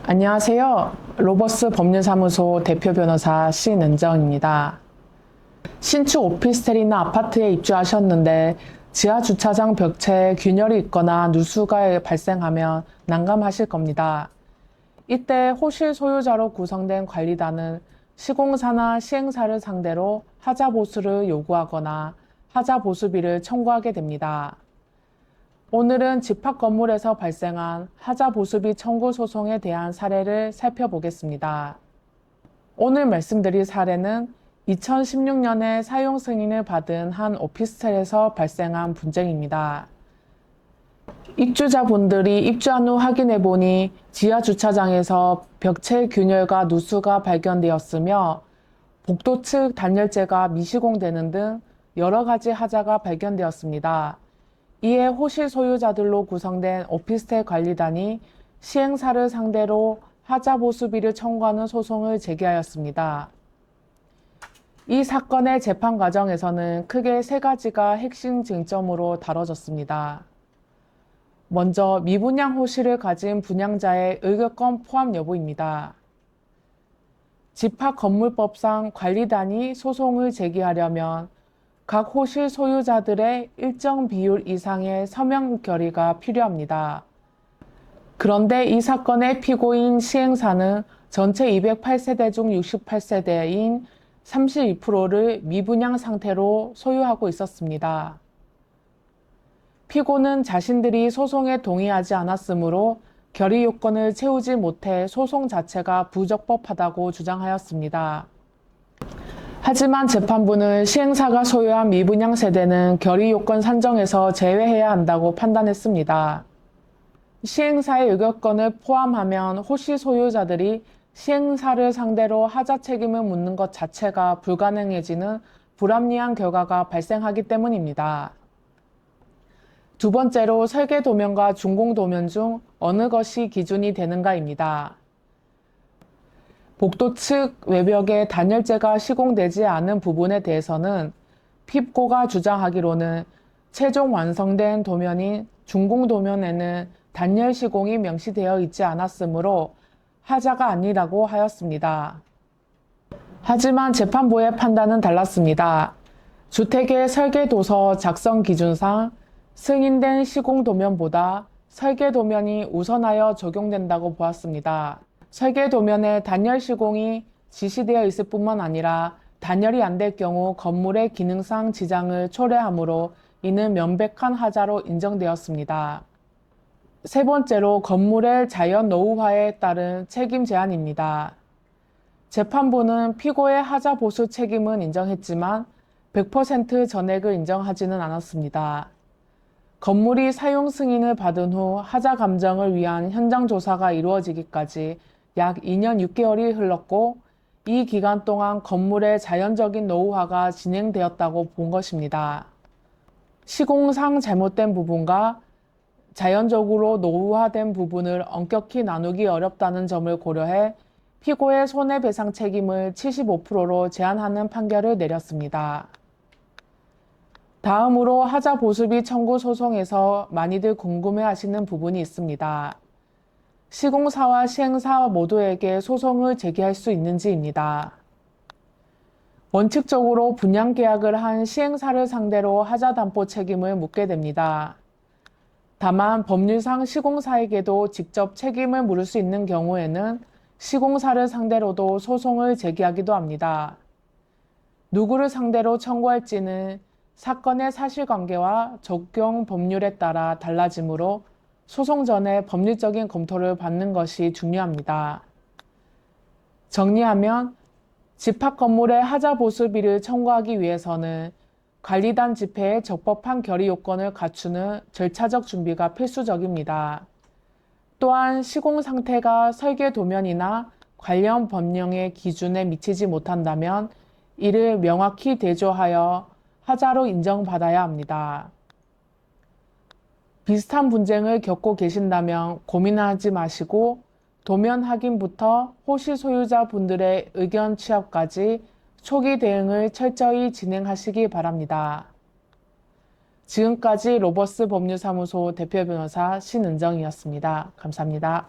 안녕하세요. 로버스 법률사무소 대표 변호사 신은정입니다. 신축 오피스텔이나 아파트에 입주하셨는데 지하 주차장 벽체에 균열이 있거나 누수가 발생하면 난감하실 겁니다. 이때 호실 소유자로 구성된 관리단은 시공사나 시행사를 상대로 하자 보수를 요구하거나 하자 보수비를 청구하게 됩니다. 오늘은 집합 건물에서 발생한 하자 보수비 청구 소송에 대한 사례를 살펴보겠습니다. 오늘 말씀드릴 사례는 2016년에 사용 승인을 받은 한 오피스텔에서 발생한 분쟁입니다. 입주자분들이 입주한 후 확인해 보니 지하 주차장에서 벽체 균열과 누수가 발견되었으며 복도 측 단열재가 미시공되는 등 여러 가지 하자가 발견되었습니다. 이에 호실 소유자들로 구성된 오피스텔 관리단이 시행사를 상대로 하자 보수비를 청구하는 소송을 제기하였습니다. 이 사건의 재판 과정에서는 크게 세 가지가 핵심 쟁점으로 다뤄졌습니다. 먼저 미분양 호실을 가진 분양자의 의결권 포함 여부입니다. 집합건물법상 관리단이 소송을 제기하려면 각 호실 소유자들의 일정 비율 이상의 서명 결의가 필요합니다. 그런데 이 사건의 피고인 시행사는 전체 208세대 중 68세대인 32%를 미분양 상태로 소유하고 있었습니다. 피고는 자신들이 소송에 동의하지 않았으므로 결의 요건을 채우지 못해 소송 자체가 부적법하다고 주장하였습니다. 하지만 재판부는 시행사가 소유한 미분양 세대는 결의 요건 산정에서 제외해야 한다고 판단했습니다. 시행사의 의결권을 포함하면 호실 소유자들이 시행사를 상대로 하자 책임을 묻는 것 자체가 불가능해지는 불합리한 결과가 발생하기 때문입니다. 두 번째로 설계 도면과 준공 도면 중 어느 것이 기준이 되는가입니다. 복도 측 외벽에 단열재가 시공되지 않은 부분에 대해서는 피고가 주장하기로는 최종 완성된 도면인 준공 도면에는 단열 시공이 명시되어 있지 않았으므로 하자가 아니라고 하였습니다. 하지만 재판부의 판단은 달랐습니다. 주택의 설계도서 작성 기준상 승인된 시공 도면보다 설계 도면이 우선하여 적용된다고 보았습니다. 설계 도면에 단열 시공이 지시되어 있을 뿐만 아니라 단열이 안 될 경우 건물의 기능상 지장을 초래하므로 이는 명백한 하자로 인정되었습니다. 세 번째로 건물의 자연 노후화에 따른 책임 제한입니다. 재판부는 피고의 하자 보수 책임은 인정했지만 100% 전액을 인정하지는 않았습니다. 건물이 사용 승인을 받은 후 하자 감정을 위한 현장 조사가 이루어지기까지 약 2년 6개월이 흘렀고 이 기간 동안 건물의 자연적인 노후화가 진행되었다고 본 것입니다. 시공상 잘못된 부분과 자연적으로 노후화된 부분을 엄격히 나누기 어렵다는 점을 고려해 피고의 손해배상 책임을 75%로 제한하는 판결을 내렸습니다. 다음으로 하자 보수비 청구 소송에서 많이들 궁금해하시는 부분이 있습니다. 시공사와 시행사 모두에게 소송을 제기할 수 있는지입니다. 원칙적으로 분양 계약을 한 시행사를 상대로 하자 담보 책임을 묻게 됩니다. 다만 법률상 시공사에게도 직접 책임을 물을 수 있는 경우에는 시공사를 상대로도 소송을 제기하기도 합니다. 누구를 상대로 청구할지는 사건의 사실관계와 적용 법률에 따라 달라지므로 소송 전에 법률적인 검토를 받는 것이 중요합니다. 정리하면 집합 건물의 하자 보수비를 청구하기 위해서는 관리단 집회에 적법한 결의 요건을 갖추는 절차적 준비가 필수적입니다. 또한 시공 상태가 설계 도면이나 관련 법령의 기준에 미치지 못한다면 이를 명확히 대조하여 하자로 인정받아야 합니다. 비슷한 분쟁을 겪고 계신다면 고민하지 마시고 도면 확인부터 호실 소유자 분들의 의견 취합까지 초기 대응을 철저히 진행하시기 바랍니다. 지금까지 로버스 법률사무소 대표 변호사 신은정이었습니다. 감사합니다.